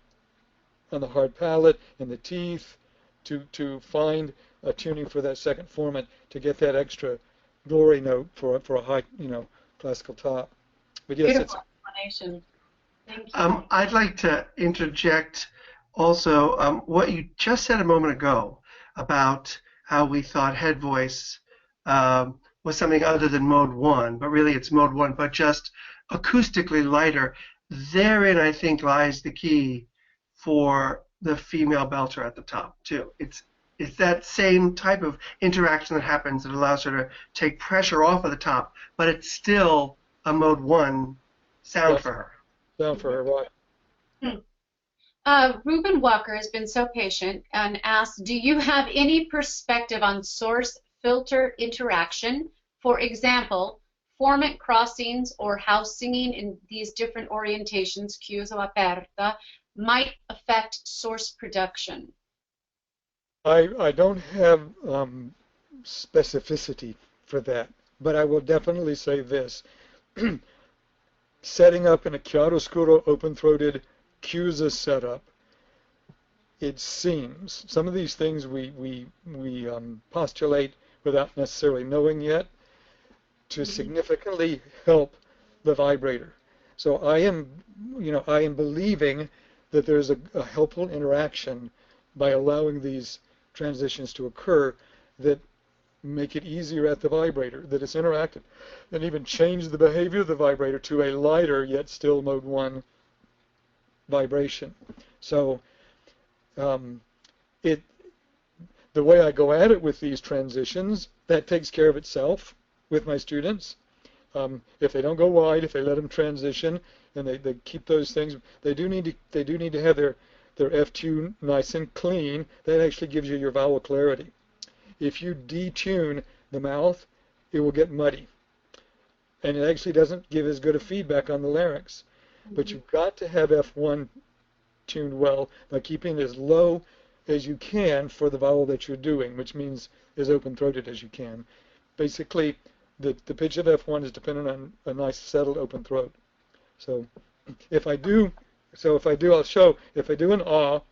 on the hard palate and the teeth, to find a tuning for that second formant to get that extra glory note for a high, classical top. But yes, Beautiful explanation. Thank you. I'd like to interject also what you just said a moment ago about how we thought head voice was something other than mode 1, but really it's mode 1, but just acoustically lighter. Therein, I think, lies the key for the female belter at the top, too. It's that same type of interaction that happens that allows her to take pressure off of the top, but it's still a mode 1 sound for her. Sound for her, right. Ruben Walker has been so patient and asked, do you have any perspective on source-filter interaction? For example, formant crossings or house singing in these different orientations, chiuso aperta, might affect source production. I don't have specificity for that. But I will definitely say this. Setting up in a chiaroscuro open-throated chiusa setup, it seems, some of these things we postulate without necessarily knowing yet, to significantly help the vibrator. So I am believing that there's a helpful interaction by allowing these transitions to occur that make it easier at the vibrator, that it's interactive, and even change the behavior of the vibrator to a lighter yet still mode 1 vibration. So the way I go at it with these transitions, that takes care of itself with my students. If they don't go wide, if they let them transition, and they keep those things, they do need to have their F2 nice and clean. That actually gives you your vowel clarity. If you detune the mouth, it will get muddy, and it actually doesn't give as good a feedback on the larynx. But you've got to have F1 tuned well by keeping it as low as you can for the vowel that you're doing, which means as open-throated as you can. Basically, the pitch of F1 is dependent on a nice settled open throat. So if I do, I'll show, if I do an ah,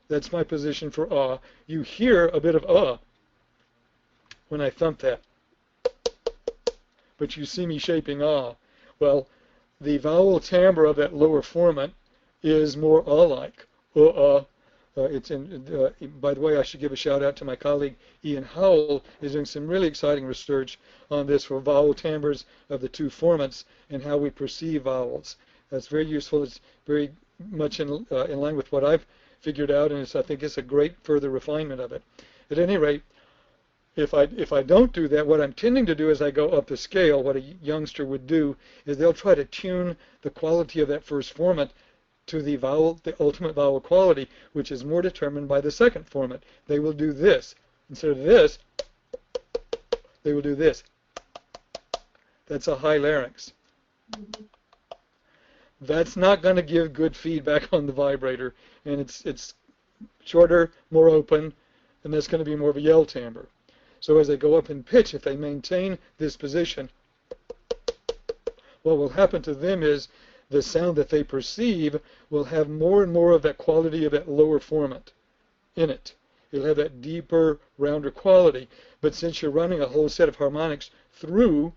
that's my position for ah. You hear a bit of ah when I thump that, but you see me shaping ah. Well, the vowel timbre of that lower formant is more ah-like. It's in. By the way, I should give a shout out to my colleague Ian Howell, who's doing some really exciting research on this for vowel timbres of the two formants and how we perceive vowels. That's very useful. It's very much in line with what I've figured out, and I think it's a great further refinement of it. At any rate, if I don't do that, what I'm tending to do as I go up the scale, what a youngster would do, is they'll try to tune the quality of that first formant to the ultimate vowel quality, which is more determined by the second formant. They will do this. Instead of this, they will do this. That's a high larynx. That's not going to give good feedback on the vibrator, and it's shorter, more open, and that's going to be more of a yell timbre. So as they go up in pitch, if they maintain this position, what will happen to them is the sound that they perceive will have more and more of that quality of that lower formant in it. It'll have that deeper, rounder quality. But since you're running a whole set of harmonics through,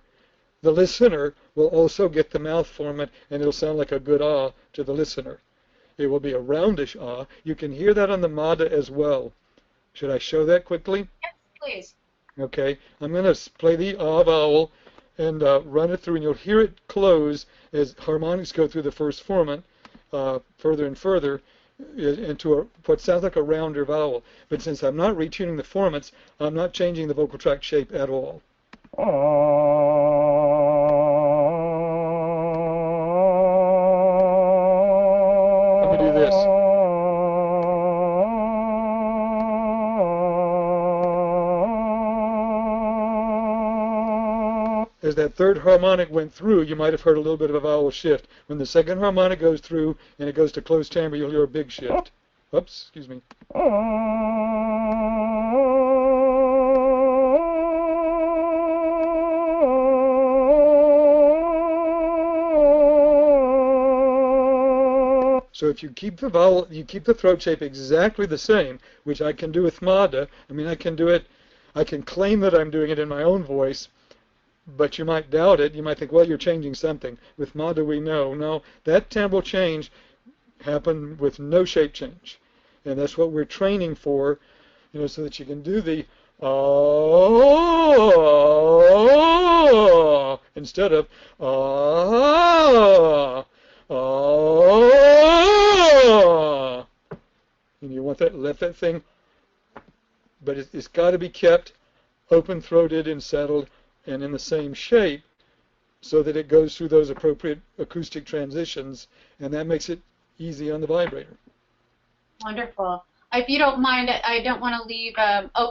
the listener will also get the mouth formant, and it'll sound like a good ah to the listener. It will be a roundish ah. You can hear that on the Mada as well. Should I show that quickly? Yes, please. Okay. I'm going to play the ah vowel and run it through, and you'll hear it close as harmonics go through the first formant further and further into what sounds like a rounder vowel. But since I'm not retuning the formants, I'm not changing the vocal tract shape at all. Let me do this. As that third harmonic went through, you might have heard a little bit of a vowel shift. When the second harmonic goes through and it goes to closed timbre, you'll hear a big shift. Oops, excuse me. So if you keep the vowel, you keep the throat shape exactly the same, which I can do with Mada. I mean, I can do it, I can claim that I'm doing it in my own voice, but you might doubt it. You might think, well, you're changing something. With Mada, we know. No, that timbral change happened with no shape change. And that's what we're training for, you know, so that you can do the ah instead of ah. And you want that, let that thing, but it's got to be kept open-throated and settled and in the same shape so that it goes through those appropriate acoustic transitions, and that makes it easy on the vibrator. Wonderful. If you don't mind, I don't want to leave,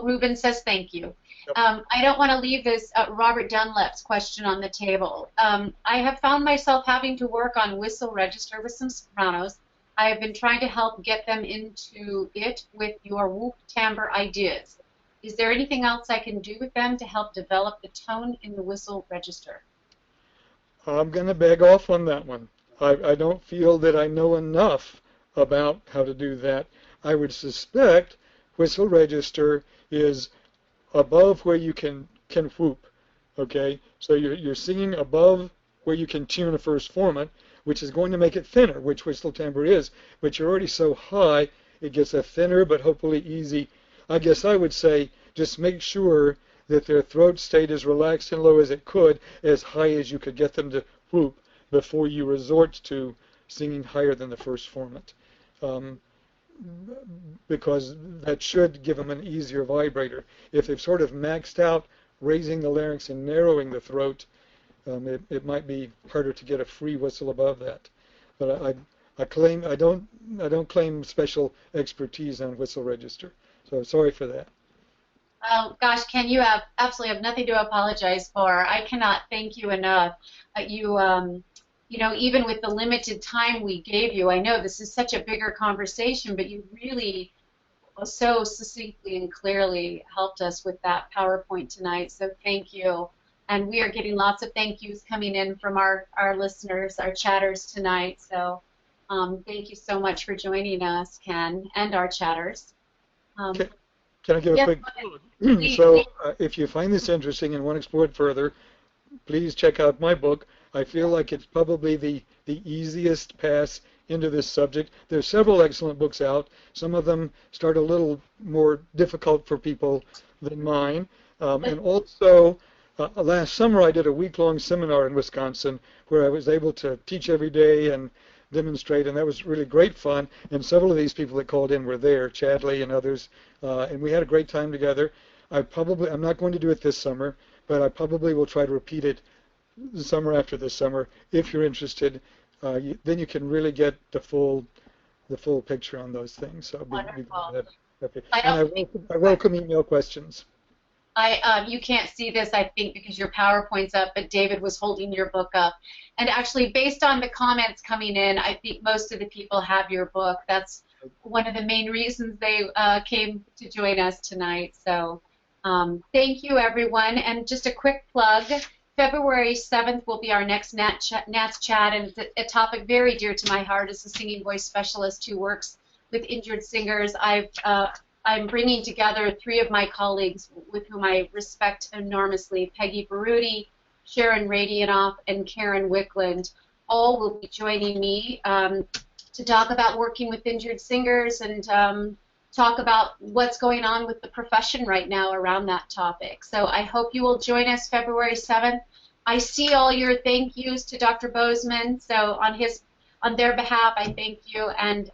Ruben says thank you. Yep. I don't want to leave this Robert Dunlap's question on the table. I have found myself having to work on whistle register with some sopranos. I have been trying to help get them into it with your whoop timbre ideas. Is there anything else I can do with them to help develop the tone in the whistle register? I'm going to beg off on that one. I don't feel that I know enough about how to do that. I would suspect whistle register is above where you can whoop. Okay, so you're singing above where you can tune a first formant, which is going to make it thinner, which whistle timbre is. But you're already so high, it gets a thinner but hopefully easy. I guess I would say just make sure that their throat stayed as relaxed and low as it could, as high as you could get them to whoop, before you resort to singing higher than the first formant. Because that should give them an easier vibrator. If they've sort of maxed out raising the larynx and narrowing the throat, it might be harder to get a free whistle above that. But I don't claim special expertise on whistle register. So sorry for that. Oh gosh, Ken, you absolutely have nothing to apologize for. I cannot thank you enough. You know, even with the limited time we gave you, I know this is such a bigger conversation, but you really so succinctly and clearly helped us with that PowerPoint tonight. So thank you. And we are getting lots of thank yous coming in from our listeners, our chatters tonight. So thank you so much for joining us, Ken, and our chatters. Can I give a yes, quick? please, So if you find this interesting and want to explore it further, please check out my book. I feel like it's probably the easiest pass into this subject. There's several excellent books out. Some of them start a little more difficult for people than mine. And also, last summer I did a week-long seminar in Wisconsin where I was able to teach every day and demonstrate, and that was really great fun. And several of these people that called in were there, Chadley and others, and we had a great time together. I'm not going to do it this summer, but I probably will try to repeat it the summer after this summer. If you're interested, then you can really get the full picture on those things. So wonderful. And I welcome email questions. You can't see this, I think, because your PowerPoint's up, but David was holding your book up. And actually, based on the comments coming in, I think most of the people have your book. That's one of the main reasons they came to join us tonight. So thank you, everyone. And just a quick plug, February 7th will be our next NATS chat, and it's a topic very dear to my heart as a singing voice specialist who works with injured singers. I'm bringing together three of my colleagues with whom I respect enormously, Peggy Baruti, Sharon Radionoff, and Karen Wickland. All will be joining me to talk about working with injured singers and talk about what's going on with the profession right now around that topic. So I hope you will join us February 7th. I see all your thank yous to Dr. Bozeman, so on their behalf, I thank you. And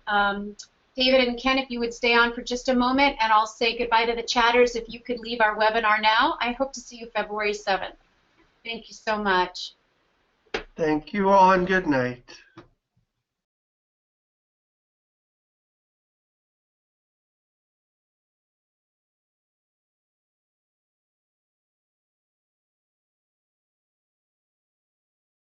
David and Ken, if you would stay on for just a moment, and I'll say goodbye to the chatters. If you could leave our webinar now, I hope to see you February 7th. Thank you so much. Thank you all, and good night.